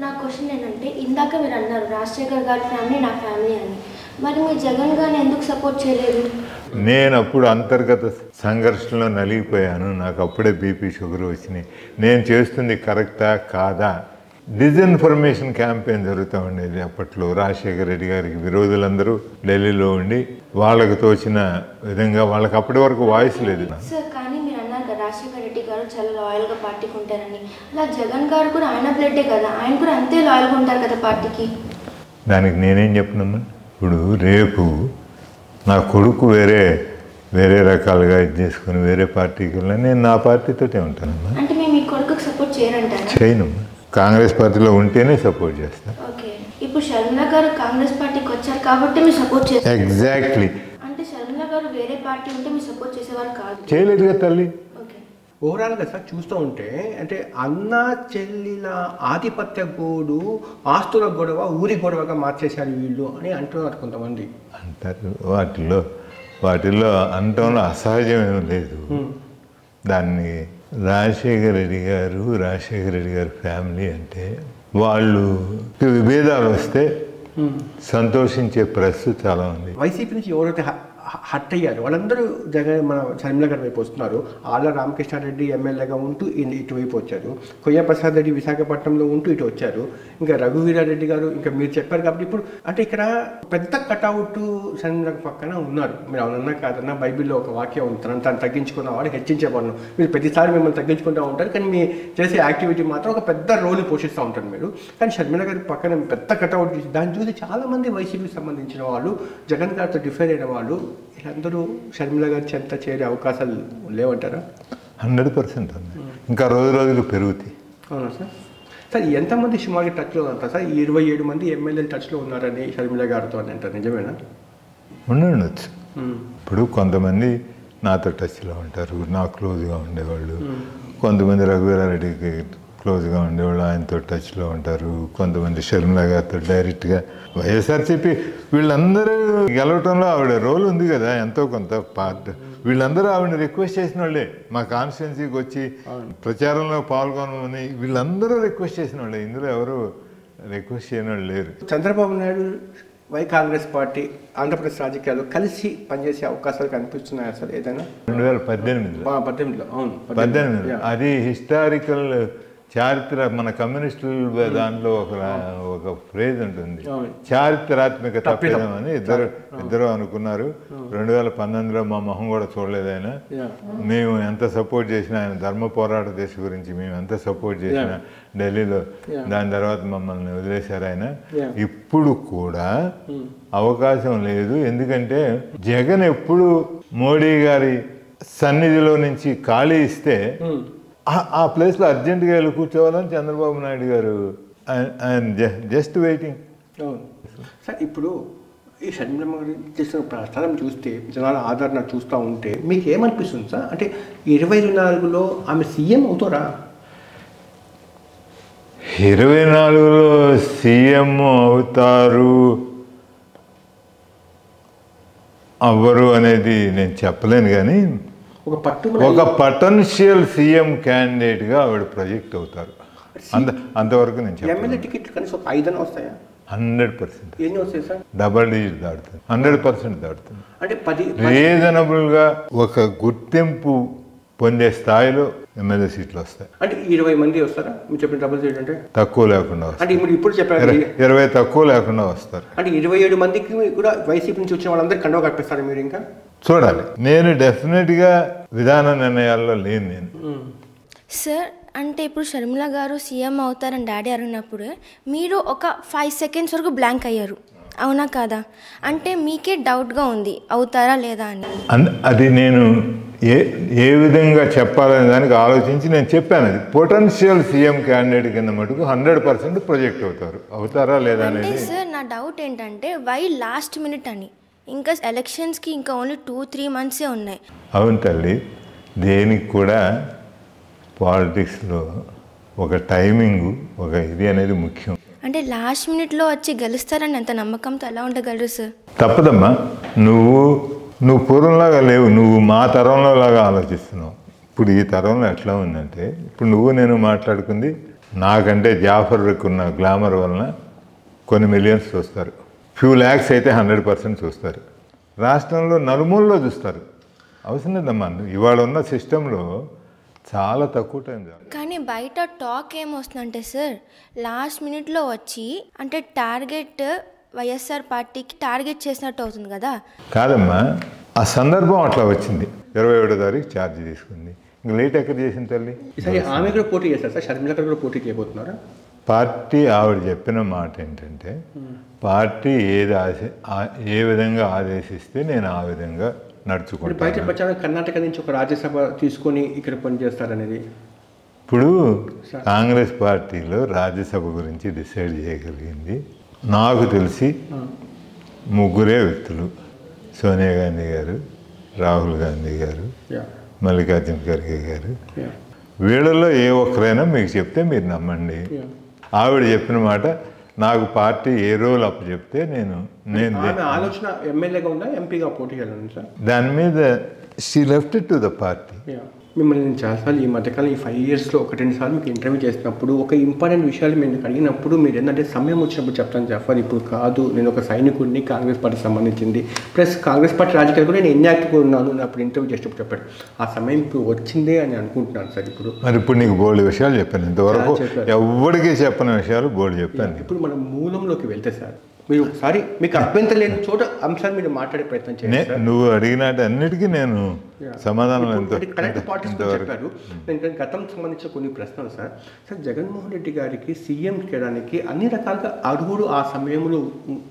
నా క్వశ్చన్ ఏంటంటే, ఇందాక మీరు అన్నారు రాజశేఖర్ గారి ఫ్యామిలీ నా ఫ్యామిలీ అని, మరి మీ జగన్ గారిని ఎందుకు సపోర్ట్ చేయలేదు? నేను అప్పుడు అంతర్గత సంఘర్షణలో నలిగిపోయాను, నాకు అప్పుడే బీపీ షుగర్ వచ్చినాయి. నేను చేస్తుంది కరెక్టా కాదా, డిస్ఇన్ఫర్మేషన్ క్యాంపెయిన్ జరుగుతూ ఉండేది అప్పట్లో. రాజశేఖర రెడ్డి గారికి విరోధులందరూ ఢిల్లీలో ఉండి వాళ్ళకు తోచిన విధంగా, వాళ్ళకి అప్పటి వరకు వాయిస్ లేదు. సార్ కానీ మీరు అన్నారు కదా రాజశేఖర రెడ్డి గారు చాలా లాయల్గా పార్టీకి ఉంటారని, అలా జగన్ గారు కూడా ఆయన బ్లడ్డే కదా, ఆయన కూడా అంతే లాయల్గా ఉంటారు కదా పార్టీకి. దానికి నేనేం చెప్పినమ్మా, ఇప్పుడు రేపు నా కొడుకు వేరే రకాలుగా ఇది చేసుకుని వేరే పార్టీకి వెళ్ళినా నేను నా పార్టీతోటే ఉంటానమ్మా. అంటే మేము మీ కొడుకుకి సపోర్ట్ చేయరంటారా? చేయనమ్మా, కాంగ్రెస్ పార్టీలో ఉంటేనే సపోర్ట్ చేస్తాను. ఓకే, ఇప్పుడు షర్మిల గారు కాంగ్రెస్ పార్టీకి వచ్చారు కాబట్టి మీరు సపోర్ట్ చేస్తారు. ఎగ్జాక్ట్లీ. అంటే షర్మిల గారు వేరే పార్టీ ఉంటే మీరు సపోర్ట్ చేసేవారు కాదు. చేయలేదుగా తల్లి. ఓవరాల్గా సార్ చూస్తూ ఉంటే అంటే అన్న చెల్లిల ఆధిపత్య గోడు ఆస్తుల గొడవ ఊరి గొడవగా మార్చేశారు వీళ్ళు అని అంటున్నారు కొంతమంది. అంటారు, వాటిల్లో అనటంలో అసహజం ఏం లేదు. దాన్ని రాజశేఖర రెడ్డి గారి ఫ్యామిలీ అంటే వాళ్ళు విభేదాలు వస్తే సంతోషించే పరిస్థితి చాలా ఉంది. వైసీపీ నుంచి ఎవరైతే హట్ అయ్యారు వాళ్ళందరూ మన షర్మిల గారి వైపు వస్తున్నారు. ఆళ్ళ రామకృష్ణారెడ్డి ఎమ్మెల్యేగా ఉంటూ ఇటువైపు వచ్చారు, కొయ్య ప్రసాద్ రెడ్డి విశాఖపట్నంలో ఉంటూ ఇటు వచ్చారు, ఇంకా రఘువీరారెడ్డి గారు ఇంకా మీరు చెప్పారు కాబట్టి ఇప్పుడు అంటే ఇక్కడ పెద్ద కటౌట్ షర్మిల పక్కన ఉన్నారు. మీరు అవునన్నా కాదన్నా బైబిల్లో ఒక వాక్యం ఉంటుంది, తను తగ్గించుకున్న వాడు హెచ్చించేవాడు. మీరు ప్రతిసారి మిమ్మల్ని తగ్గించుకుంటూ ఉంటారు కానీ మీ చేసే యాక్టివిటీ మాత్రం ఒక పెద్ద రోల్ పోషిస్తూ ఉంటారు మీరు. కానీ షర్మిల గారి పక్కన పెద్ద కటౌట్ చూసి దాన్ని చూసి చాలామంది వైసీపీకి సంబంధించిన వాళ్ళు, జగన్ గారితో డిఫైర్ అయిన వాళ్ళు వీళ్ళందరూ షర్మిల గారి చెంత చేరే అవకాశాలు లేవంటారా? 100% ఉంది, ఇంకా రోజులు పెరుగుతాయి. అవునా సార్? సార్ ఎంతమంది సుమారు టచ్లో ఉంటారు సార్? 27 మంది ఎమ్మెల్యేలు టచ్లో ఉన్నారని షర్మిల గారితో అని అంటారు, నిజమేనా? ఉండొచ్చు. ఇప్పుడు కొంతమంది నాతో టచ్లో ఉంటారు, నాకు క్లోజ్గా ఉండేవాళ్ళు, కొంతమంది రఘువీరారెడ్డికి క్లోజ్గా ఉండేవాళ్ళు ఆయనతో టచ్లో ఉంటారు, కొంతమంది షర్మిల గారితో డైరెక్ట్గా. వైఎస్ఆర్సీపీ వీళ్ళందరూ గెలవటంలో ఆవిడ రోల్ ఉంది కదా ఎంతో కొంత పార్ట్. వీళ్ళందరూ ఆవిడని రిక్వెస్ట్ చేసిన వాళ్ళే, మా కాన్స్టిట్యున్సీకి వచ్చి ప్రచారంలో పాల్గొనమని వీళ్ళందరూ రిక్వెస్ట్ చేసిన వాళ్ళే, ఇందులో ఎవరు రిక్వెస్ట్ చేయని వాళ్ళు లేరు. చంద్రబాబు నాయుడు కాంగ్రెస్ పార్టీ ఆంధ్రప్రదేశ్ రాజకీయాల్లో కలిసి పనిచేసే అవకాశాలు కనిపిస్తున్నాయి అసలు ఏదైనా? 2018లో అవును 18 అది హిస్టారికల్ చారిత్ర. మన కమ్యూనిస్టుల దాంట్లో ఒక ఫ్రేజ్ ఉంటుంది, చారిత్రాత్మక తప్పిదం అని ఇద్దరు అనుకున్నారు. 2019లో మా మొహం కూడా చూడలేదు ఆయన. మేము ఎంత సపోర్ట్ చేసినా ఆయన ధర్మ పోరాట దేశ గురించి మేము ఎంత సపోర్ట్ చేసినా ఢిల్లీలో, దాని తర్వాత మమ్మల్ని వదిలేశారు ఆయన. ఇప్పుడు కూడా అవకాశం లేదు, ఎందుకంటే జగన్ ఎప్పుడు మోడీ గారి సన్నిధిలో నుంచి ఖాళీ ఇస్తే ఆ ప్లేస్లో అర్జెంటుగా వెళ్ళి కూర్చోవాలని చంద్రబాబు నాయుడు గారు ఆయన జస్ట్ వెయిటింగ్. సార్ ఇప్పుడు ఈ షర్మిల గారు చేసిన ప్రస్థానం చూస్తే, జనాల ఆదరణ చూస్తూ ఉంటే మీకు ఏమనిపిస్తుంది సార్? అంటే 2024లో ఆమె సీఎం అవుతారా? 24లో సీఎం అవుతారు అవ్వరు అనేది నేను చెప్పలేను, కానీ ఒక పొటెన్షియల్ సీఎం క్యాండిడేట్గా ఆవిడ ప్రొజెక్ట్ అవుతారు. అంతవరకు నేను ఎమ్మెల్యే టికెట్లు కనీసం 5 వస్తాయా? 100%. ఎన్ని వస్తాయి సార్? డబల్ డిజిట్ దాడుతుంది, 100% దాడుతుంది. అంటే 10 రీజనబుల్గా ఒక గుర్తింపు పొందే స్థాయిలో ఎమ్మెల్యే సీట్లు వస్తాయి. అంటే 20 మంది వస్తారా మీరు చెప్పిన డబుల్ సీట్? అంటే తక్కువ లేకుండా వస్తారు. అంటే ఇప్పుడు చెప్పారు 20 తక్కువ లేకుండా వస్తారు. అంటే 27 మందికి కూడా వైసీపీ నుంచి వచ్చిన వాళ్ళందరూ కండవ కప్పిస్తారు మీరు? ఇంకా చూడాలి. నేను డెఫినెట్గా విధాన నిర్ణయాల్లో లేను నేను. సార్ అంటే ఇప్పుడు షర్మిల గారు సీఎం అవుతారని డాడీ అడిగినప్పుడు మీరు ఒక 5 seconds వరకు బ్లాంక్ అయ్యారు, అవునా కాదా? అంటే మీకే డౌట్గా ఉంది అవుతారా లేదా అని. అది నేను ఏ విధంగా చెప్పాలనే దానికి ఆలోచించి నేను చెప్పాను. అది పొటెన్షియల్ సీఎం క్యాండిడేట్ కింద మటుకు 100% ప్రొజెక్ట్ అవుతారా లేదా అనేది. సార్ నా డౌట్ ఏంటంటే వై లాస్ట్ మినిట్ అని, ఇంకా ఎలక్షన్స్కి ఇంకా ఓన్లీ 2-3 months ఉన్నాయి. అవును తల్లి, దేనికి కూడా పాలిటిక్స్లో ఒక టైమింగ్, ఒక ఇది అనేది ముఖ్యం. అంటే లాస్ట్ మినిట్లో వచ్చి గెలుస్తారని ఎంత నమ్మకంతో ఎలా ఉండగలరు సార్? తప్పదమ్మా, నువ్వు పూర్వంలాగా లేవు, నువ్వు మా తరంలో లాగా ఆలోచిస్తున్నావు. ఇప్పుడు ఈ తరంలో ఎట్లా ఉందంటే, ఇప్పుడు నువ్వు నేను మాట్లాడుకుంది నాకంటే జాఫర్కి ఉన్న గ్లామర్ వలన కొన్ని మిలియన్స్ చూస్తారు, ఫ్యూ ల్యాక్స్ అయితే 100% చూస్తారు. రాష్ట్రంలో నలుమూలలో చూస్తారు. అవసరం లేదమ్మా, ఇవాళ ఉన్న సిస్టంలో చాలా తక్కువ టైం. కానీ బయట టాక్ ఏమొస్తుందంటే సార్ లాస్ట్ మినిట్లో వచ్చి అంటే టార్గెట్ వైఎస్ఆర్ పార్టీకి టార్గెట్ చేసినట్టు అవుతుంది కదా. కాదమ్మా, ఆ సందర్భం అట్లా వచ్చింది. 27వ తారీఖు ఛార్జ్ తీసుకుంది, ఇంక లేట్ ఎక్కడ చేసింది తల్లి? ఆమె కూడా పోటీ చేస్తారు సార్, షర్మిల గారు కూడా పోటీ చేయబోతున్నారా? పార్టీ ఆవిడ చెప్పిన మాట ఏంటంటే, పార్టీ ఏ విధంగా ఆదేశిస్తే నేను ఆ విధంగా నడుచుకుంటాను. బయట ప్రచారం కర్ణాటక నుంచి ఒక రాజ్యసభ తీసుకొని ఇక్కడ పనిచేస్తారనేది. ఇప్పుడు కాంగ్రెస్ పార్టీలో రాజ్యసభ గురించి డిసైడ్ చేయగలిగింది నాకు తెలిసి 3 వ్యక్తులు, సోనియా గాంధీ గారు, రాహుల్ గాంధీ గారు, మల్లికార్జున ఖర్గే గారు. వీళ్ళలో ఏ ఒక్కరైనా మీకు చెప్తే మీరు నమ్మండి. ఆవిడ చెప్పిన మాట, నాకు పార్టీ ఏ రోల్ అప్పు చెప్తే నేను ఆలోచన ఎమ్మెల్యేగా ఉందా ఎంపీగా పోటీ చేయాలని సార్? దాని మీద she left it to the party. మిమ్మల్ని నేను చాలాసార్లు ఈ మధ్యకాలం ఈ 5 yearsలో 1-2 సార్లు మీకు ఇంటర్వ్యూ చేసినప్పుడు ఒక ఇంపార్టెంట్ విషయాలు మీరు అడిగినప్పుడు మీరు ఏంటంటే సమయం వచ్చినప్పుడు చెప్తాను జాఫర్, ఇప్పుడు కాదు, నేను ఒక సైనికుడిని, కాంగ్రెస్ పార్టీకి సంబంధించింది, ప్లస్ కాంగ్రెస్ పార్టీ రాజకీయాలు కూడా నేను ఇన్యాక్టివ్గా ఉన్నాను అప్పుడు ఇంటర్వ్యూ చేసేటప్పుడు చెప్పాడు. ఆ సమయం ఇప్పుడు వచ్చిందే అని అనుకుంటున్నాను సార్. ఇప్పుడు నీకు బోల్డ్ విషయాలు చెప్పాను, ఇంతవరకు ఎవరికి చెప్పని విషయాలు బోల్డ్ చెప్పాను. ఇప్పుడు మనం మూలంలోకి వెళ్తే సార్, మీరు ఒకసారి మీకు అభ్యంతరం లేని చోట అంశాలు మీరు మాట్లాడే ప్రయత్నం చేయండి. నువ్వు అడిగినట్టు అన్నిటికీ నేను సమాధానం చెప్పారు. నేను గతం సంబంధించిన కొన్ని ప్రశ్నలు సార్. జగన్మోహన్ రెడ్డి గారికి సీఎం చేయడానికి అన్ని రకాలుగా అర్హుడు ఆ సమయంలో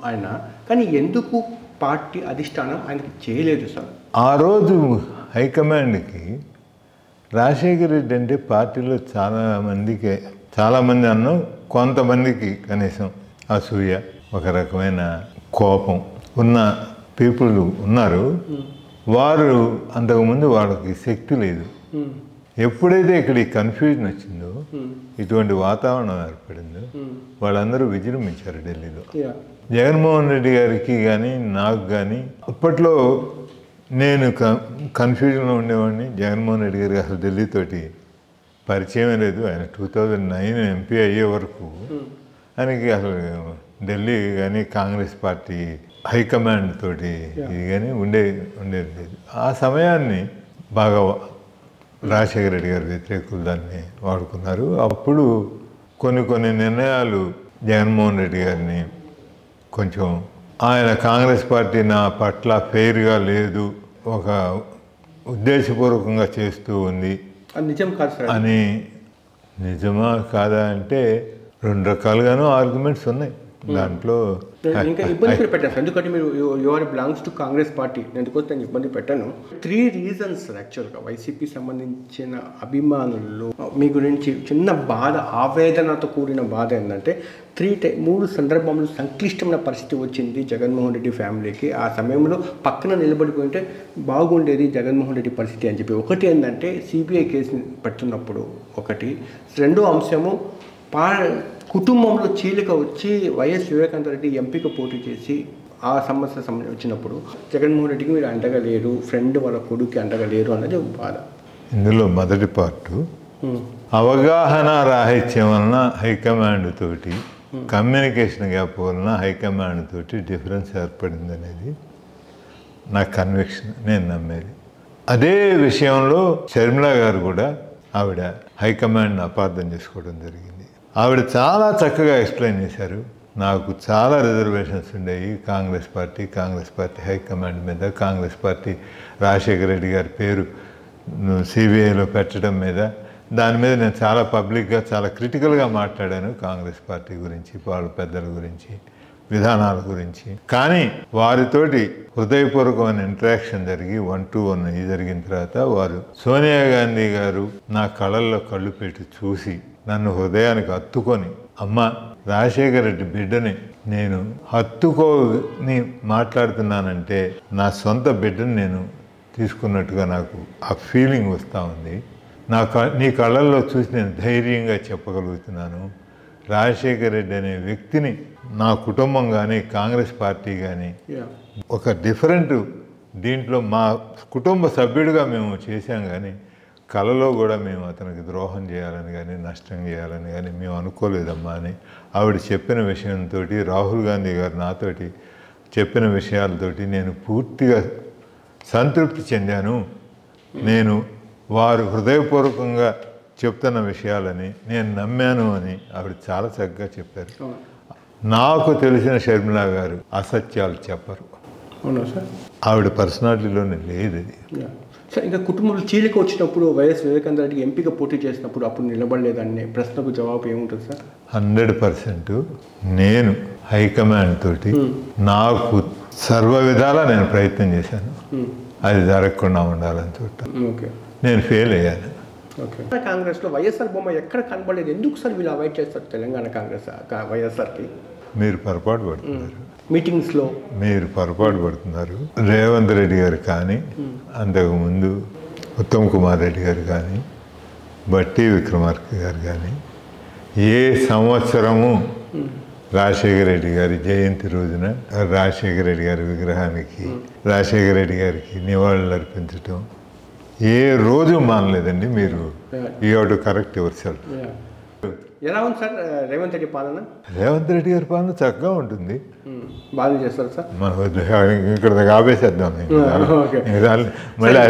ఆయన, కానీ ఎందుకు పార్టీ అధిష్టానం ఆయనకి చేయలేదు సార్? ఆ రోజు హైకమాండ్కి రాజశేఖర రెడ్డి అంటే పార్టీలో చాలామంది అన్నాం, కొంతమందికి కనీసం అసూయ, ఒక రకమైన కోపం ఉన్న పీపుల్ ఉన్నారు. వారు అంతకుముందు వాళ్ళకి శక్తి లేదు. ఎప్పుడైతే ఇక్కడ ఈ కన్ఫ్యూజన్ వచ్చిందో, ఇటువంటి వాతావరణం ఏర్పడిందో, వాళ్ళందరూ విజృంభించారు ఢిల్లీలో. జగన్మోహన్ రెడ్డి గారికి కానీ నాకు కానీ అప్పట్లో నేను కన్ఫ్యూజన్లో ఉండేవాడిని. జగన్మోహన్ రెడ్డి గారికి అసలు ఢిల్లీతోటి పరిచయమే లేదు. ఆయన 2009 ఎంపీ అయ్యే వరకు ఆయనకి అసలు ఢిల్లీ కానీ కాంగ్రెస్ పార్టీ హైకమాండ్ తోటి ఇది కానీ ఉండేది లేదు. ఆ సమయాన్ని బాగా రాజశేఖర రెడ్డి గారి వ్యతిరేకులు దాన్ని వాడుకున్నారు. అప్పుడు కొన్ని నిర్ణయాలు జగన్మోహన్ రెడ్డి గారిని కొంచెం ఆయన కాంగ్రెస్ పార్టీ నా పట్ల ఫెయిర్గా లేదు, ఒక ఉద్దేశపూర్వకంగా చేస్తూ ఉంది నిజం కాదు అని. నిజమా కాదా అంటే 2 రకాలుగానూ ఆర్గ్యుమెంట్స్ ఉన్నాయి దాంట్లో. ఇంకా ఇబ్బంది పెట్టాను ఎందుకంటే మీరు your belongs to Congress party, ఎందుకోసం నేను ఇబ్బంది పెట్టాను. 3 reasons యాక్చువల్గా వైసీపీ సంబంధించిన అభిమానులు మీ గురించి చిన్న బాధ, ఆవేదనతో కూడిన బాధ ఏంటంటే 3 సందర్భంలో సంక్లిష్టమైన పరిస్థితి వచ్చింది జగన్మోహన్ రెడ్డి ఫ్యామిలీకి. ఆ సమయంలో పక్కన నిలబడిపోయింటే బాగుండేది జగన్మోహన్ రెడ్డి పరిస్థితి అని చెప్పి. ఒకటి ఏంటంటే సిబిఐ కేసు పెడుతున్నప్పుడు, ఒకటి. రెండో అంశము కుటుంబంలో చీలిక వచ్చి వైఎస్ వివేకానంద రెడ్డి ఎంపీకి పోటీ చేసి ఆ సమస్య వచ్చినప్పుడు జగన్మోహన్ రెడ్డికి మీరు అండగా లేరు, ఫ్రెండ్ వాళ్ళ కొడుకు అండగా లేరు అన్నది ఒక బాధ. ఇందులో మొదటి పార్టు అవగాహన రాహిత్యం వలన హైకమాండ్ తోటి కమ్యూనికేషన్ గ్యాప్ వలన హైకమాండ్ తోటి డిఫరెన్స్ ఏర్పడింది అనేది నా కన్విక్షన్, నేను నమ్మేది. అదే విషయంలో షర్మిల గారు కూడా ఆవిడ హైకమాండ్ని అపార్థం చేసుకోవడం జరిగింది. ఆవిడ చాలా చక్కగా ఎక్స్ప్లెయిన్ చేశారు. నాకు చాలా రిజర్వేషన్స్ ఉండేవి కాంగ్రెస్ పార్టీ హైకమాండ్ మీద, కాంగ్రెస్ పార్టీ రాజశేఖర రెడ్డి గారి పేరు సిబిఐలో పెట్టడం మీద, దాని మీద నేను చాలా పబ్లిక్గా చాలా క్రిటికల్గా మాట్లాడాను కాంగ్రెస్ పార్టీ గురించి, వాళ్ళ పెద్దల గురించి, విధానాల గురించి. కానీ వారితోటి హృదయపూర్వకమైన ఇంటరాక్షన్ జరిగి 1-to-1 ఇది జరిగిన తర్వాత వారు సోనియా గాంధీ గారు నా కళ్ళల్లో కళ్ళు పెట్టి చూసి నన్ను హృదయానికి హత్తుకొని, అమ్మ రాజశేఖర రెడ్డి బిడ్డని నేను హత్తుకొని మాట్లాడుతున్నానంటే నా సొంత బిడ్డని నేను తీసుకున్నట్టుగా నాకు ఆ ఫీలింగ్ వస్తూ ఉంది. నీ కళ్ళల్లో చూసి నేను ధైర్యంగా చెప్పగలుగుతున్నాను, రాజశేఖర రెడ్డి అనే వ్యక్తిని నా కుటుంబం కానీ కాంగ్రెస్ పార్టీ కానీ ఒక డిఫరెంట్ దీంట్లో మా కుటుంబ సభ్యుడిగా మేము చేశాం, కానీ కళలో కూడా మేము అతనికి ద్రోహం చేయాలని కానీ నష్టం చేయాలని కానీ మేము అనుకోలేదమ్మా అని ఆవిడ చెప్పిన విషయంతో, రాహుల్ గాంధీ గారు నాతోటి చెప్పిన విషయాలతోటి నేను పూర్తిగా సంతృప్తి చెందాను. నేను వారు హృదయపూర్వకంగా చెప్తున్న విషయాలని నేను నమ్మాను అని ఆవిడ చాలా చక్కగా చెప్పారు. నాకు తెలిసిన షర్మిల గారు అసత్యాలు చెప్పరు. అవునా సార్? ఆవిడ పర్సనాలిటీలోనే లేదు అది. సార్, ఇంకా కుటుంబంలో చీలిక వచ్చినప్పుడు వైఎస్ వివేకానంద రెడ్డికి ఎంపీగా పోటీ చేసినప్పుడు అప్పుడు నిలబడలేదనే ప్రశ్నకు జవాబు ఏముంటుంది సార్? 100% నేను హైకమాండ్ తోటి నాకు సర్వ విధాలా నేను ప్రయత్నం చేశాను అది జరగకుండా ఉండాలని చూడటం. నేను ఫెయిల్ అయ్యాను. కాంగ్రెస్లో వైఎస్ఆర్ బొమ్మ ఎక్కడ కనబడలేదు, ఎందుకు సార్ వీళ్ళు అవాయిడ్ చేస్తారు తెలంగాణ కాంగ్రెస్ వైఎస్ఆర్కి? మీరు పొరపాటు పడుతున్నారు. మీటింగ్స్లో మీరు పొరపాటు పడుతున్నారు. రేవంత్ రెడ్డి గారు కానీ, అంతకుముందు ఉత్తమ్ కుమార్ రెడ్డి గారు కానీ, బట్టి విక్రమార్క గారు కానీ ఏ సంవత్సరము రాజశేఖర రెడ్డి గారి జయంతి రోజున రాజశేఖర రెడ్డి గారి విగ్రహానికి రాజశేఖర రెడ్డి గారికి నివాళులు అర్పించటం ఏ రోజు మానలేదండి. మీరు you have to correct your self. ఎలా ఉంది సార్ రేవంత్ రెడ్డి పాలన? రేవంత్ రెడ్డి గారి పాలన చక్కగా ఉంటుంది. బాగా చేస్తారు సార్. మనం ఇక్కడ ఆపేసేద్దాం, మళ్ళీ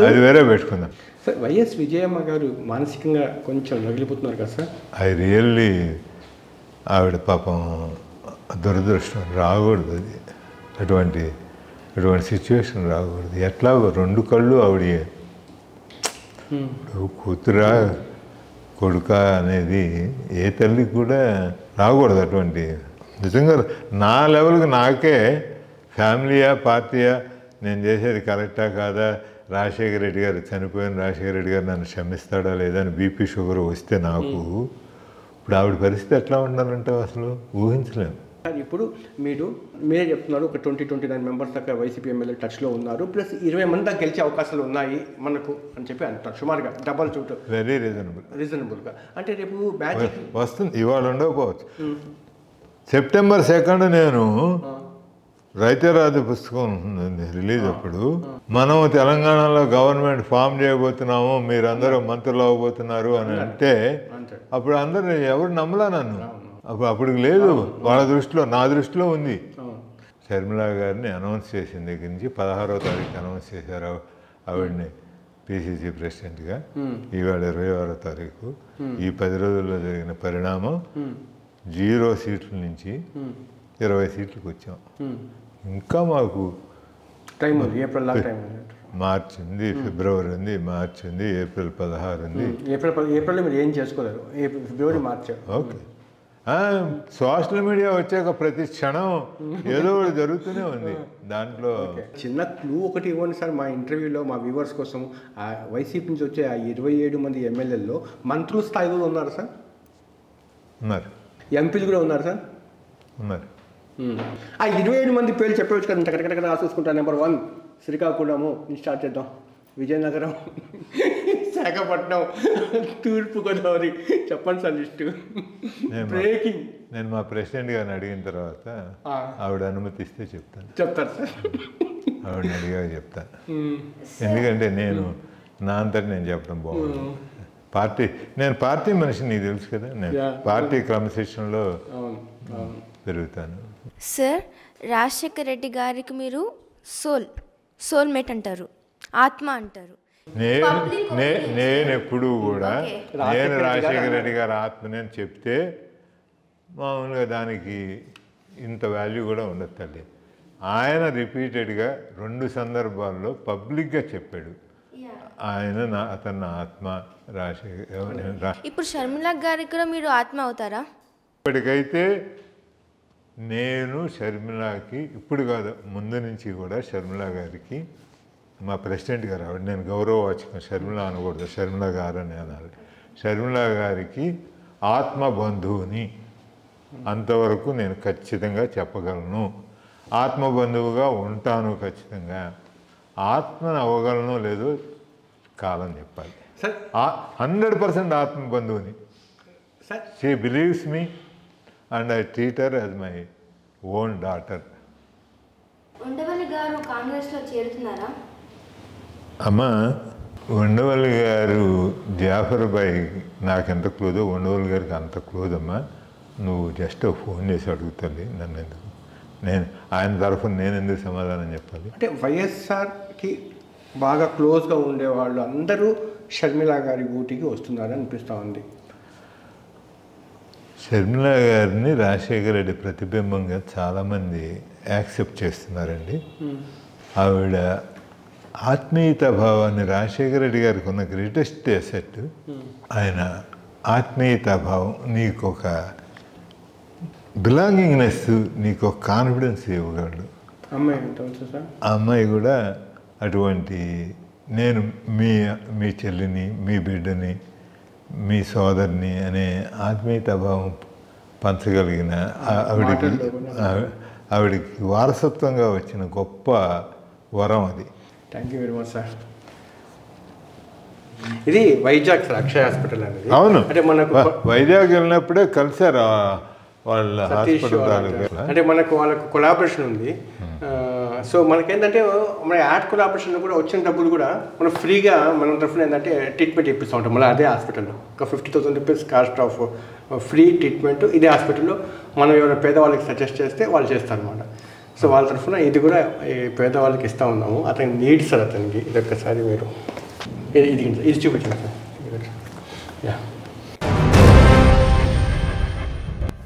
అది వేరే పెట్టుకుందాం. సార్, వైఎస్ విజయమ్మ గారు మానసికంగా కొంచెం నగిలిపోతున్నారు కదా సార్? ఐ రియల్లీ ఆవిడ పాపం దురదృష్టం రాకూడదు, అది అటువంటి సిచ్యువేషన్ రాకూడదు. ఎట్లా 2 కళ్ళు ఆవిడ కూతురా కొడుక అనేది ఏ తల్లికి కూడా రాకూడదు. అటువంటి నిజంగా నా లెవెల్కి నాకే ఫ్యామిలీయా పార్టీయా నేను చేసేది కరెక్టా కాదా, రాజశేఖర రెడ్డి గారు చనిపోయిన రాజశేఖర రెడ్డి గారు నన్ను క్షమిస్తాడా లేదా అని బీపీ షుగర్ వస్తే నాకు ఇప్పుడు ఆవిడ పరిస్థితి ఎట్లా ఉండాలంటే అసలు ఊహించలేము. ఇప్పుడు మీరే చెప్తున్నారు ఒక 29 మెంబర్స్ దాకా వైసీపీ ఎమ్మెల్యే టచ్లో ఉన్నారు, ప్లస్ 20 మంది దాకా గెలిచే అవకాశాలు ఉన్నాయి మనకు అని చెప్పి అంటారు. సుమారుగా డబల్ చూటు వెరీ రీజనబుల్గా అంటే రేపు బ్యాచ్ వస్తుంది. ఇవాళ ఉండకపోవచ్చు. సెప్టెంబర్ 2 నేను రైతరాజు పుస్తకం ఉంటుంది రిలీజ్ అప్పుడు, మనం తెలంగాణలో గవర్నమెంట్ ఫామ్ చేయబోతున్నాము, మీరందరూ మంత్రులు అవ్వబోతున్నారు అని అంటే అప్పుడు అందరూ ఎవరు నమ్మలా నన్ను. అప్పుడు లేదు వాళ్ళ దృష్టిలో, నా దృష్టిలో ఉంది. షర్మిల గారిని అనౌన్స్ చేసిన దగ్గర నుంచి 16వ తారీఖు అనౌన్స్ చేశారు ఆవిడని పిసిసి ప్రెసిడెంట్గా. ఇవాళ 26వ తారీఖు. ఈ 10 రోజుల్లో జరిగిన పరిణామం 0 సీట్ల నుంచి 20 సీట్లకు వచ్చాం. ఇంకా మాకు టైం ఉంది. ఏప్రిల్ మార్చి ఉంది, ఫిబ్రవరి ఉంది, మార్చి ఉంది, ఏప్రిల్ 16 ఉంది. ఏప్రిల్లో మీరు ఏం చేసుకోలేరు, ఫిబ్రవరి మార్చి. ఓకే. సోషల్ మీడియా వచ్చాక ప్రతి క్షణం ఏదో ఒకటి జరుగుతూనే ఉంది. దాంట్లో చిన్న క్లూ ఒకటి ఇవ్వండి సార్ మా ఇంటర్వ్యూలో, మా వ్యూవర్స్ కోసం. ఆ వైసీపీ నుంచి వచ్చే ఆ 27 మంది ఎమ్మెల్యేల్లో మంత్రుల స్థాయిలో ఉన్నారు సార్? ఉన్నారు. ఎంపీలు కూడా ఉన్నారు సార్? ఉన్నారు. ఆ 27 మంది పేర్లు చెప్పవచ్చు కదా, కరెక్ట్గా రాసేసుకుంటా. నెంబర్ 1 శ్రీకాకుళము నుంచి స్టార్ట్ చేద్దాం, విజయనగరం విశాఖపట్నం, తూర్పుగోదావరి. చెప్పండి సార్ లిస్టు. బ్రేకింగ్. నేను మా ప్రెసిడెంట్ గారిని అడిగిన తర్వాత ఆవిడ అనుమతిస్తే చెప్తాను. చెప్తారు సార్. ఆవిడని అడిగా చెప్తాను. ఎందుకంటే నేను నా అంతటి నేను చెప్పడం బాగుంది. నేను పార్టీ మనిషిని, నీకు తెలుసు కదా, నేను పార్టీ క్రమశిక్షణలో పెరుగుతాను. సార్, రాజశేఖర్ రెడ్డి గారికి మీరు సోల్మేట్ అంటారు, ఆత్మ అంటారు. నేను ఎప్పుడూ కూడా నేను రాజశేఖర రెడ్డి గారి ఆత్మని అని చెప్తే మామూలుగా దానికి ఇంత వాల్యూ కూడా ఉండదు తల్లి. ఆయన రిపీటెడ్గా 2 సందర్భాల్లో పబ్లిక్గా చెప్పాడు అతను ఆత్మ రాజశేఖర్. ఇప్పుడు షర్మిల గారికి కూడా మీరు ఆత్మ అవుతారా? ఇప్పటికైతే నేను షర్మిలకి, ఇప్పుడు కాదు ముందు నుంచి కూడా షర్మిల గారికి, మా ప్రెసిడెంట్ గారు ఆవిడ, నేను గౌరవవాచకం షర్మిల అనకూడదు, షర్మిల గారు అని అనాలి. షర్మిల గారికి ఆత్మబంధువుని అంతవరకు నేను ఖచ్చితంగా చెప్పగలను. ఆత్మబంధువుగా ఉంటాను ఖచ్చితంగా. ఆత్మను అవ్వగలను లేదో కాలం చెప్పాలి. 100% ఆత్మబంధువుని. She believes me and I treat her as my own daughter. Undavalli గారు కాంగ్రెస్లో చేరుతున్నారా? అమ్మ, ఉండవల్లి గారు జాఫర్ బాయ్ నాకెంత క్లోజో ఉండవల్లి గారికి అంత క్లోజ్ అమ్మా. నువ్వు జస్ట్ ఫోన్ చేసి అడుగుతుంది నన్ను ఎందుకు, నేను ఆయన తరఫున నేను ఎందుకు సమాధానం చెప్పాలి? అంటే వైఎస్ఆర్కి బాగా క్లోజ్గా ఉండేవాళ్ళు అందరూ షర్మిల గారి ఊటికి వస్తున్నారని అనిపిస్తూ ఉంది. షర్మిల గారిని రాజశేఖర రెడ్డి ప్రతిబింబంగా చాలామంది యాక్సెప్ట్ చేస్తున్నారండి. ఆవిడ ఆత్మీయత భావాన్ని, రాజశేఖర రెడ్డి గారికి ఉన్న గ్రేటెస్ట్ అసెట్ ఆయన ఆత్మీయత భావం. నీకు ఒక బిలాంగింగ్నెస్, నీకు ఒక కాన్ఫిడెన్స్ ఇవ్వగలడు. అమ్మాయి కూడా అటువంటి, నేను మీ చెల్లిని, మీ బిడ్డని, మీ సోదరిని అనే ఆత్మీయత భావం పంచగలిగిన ఆవిడికి వారసత్వంగా వచ్చిన గొప్ప వరం అది. Thank you very much sir. ఇది వైజాగ్ సార్, అక్షయ హాస్పిటల్ అనేది. అవును, అంటే మనకు వైజాగ్ వెళ్ళినప్పుడే కలిసారు వాళ్ళ హాస్పిటల్. అంటే వాళ్ళకు కొలాబరేషన్ ఉంది. సో మనకేంటంటే మన యాడ్ కొలాబరేషన్ కూడా వచ్చిన డబ్బులు కూడా మనం ఫ్రీగా మన తరఫున ఏంటంటే ట్రీట్మెంట్ ఇప్పిస్తూ ఉంటాం. మళ్ళీ అదే హాస్పిటల్లో ఒక 50,000 rupees cost of free treatment ఇదే హాస్పిటల్లో మనం ఎవరైనా పేదవాళ్ళకి సజెస్ట్ చేస్తే వాళ్ళు చేస్తారన్నమాట. సో వాళ్ళ తరఫున ఇది కూడా పేదవాళ్ళకి ఇస్తూ ఉన్నాము. అతనికి నీడ్ సార్, అతనికి ఇది ఒక్కసారి మీరు ఇది చూపించండి సార్. యా,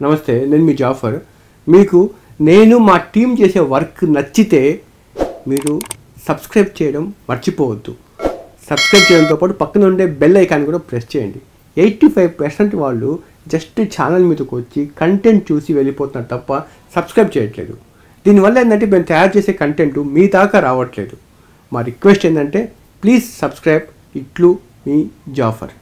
నమస్తే, నేను మీ జాఫర్. మీకు నేను మా టీం చేసే వర్క్ నచ్చితే మీరు సబ్స్క్రైబ్ చేయడం మర్చిపోవద్దు. సబ్స్క్రైబ్ చేయడంతో పాటు పక్కన ఉండే బెల్ ఐకాన్ కూడా ప్రెస్ చేయండి. 85% వాళ్ళు జస్ట్ ఛానల్ మీదకి వచ్చి కంటెంట్ చూసి వెళ్ళిపోతున్నారు తప్ప సబ్స్క్రైబ్ చేయట్లేదు. దీనివల్ల ఏంటంటే మేము తయారు చేసే కంటెంట్ మీ దాకా రావట్లేదు. మా రిక్వెస్ట్ ఏంటంటే ప్లీజ్ సబ్స్క్రైబ్. ఇట్లు మీ జాఫర్.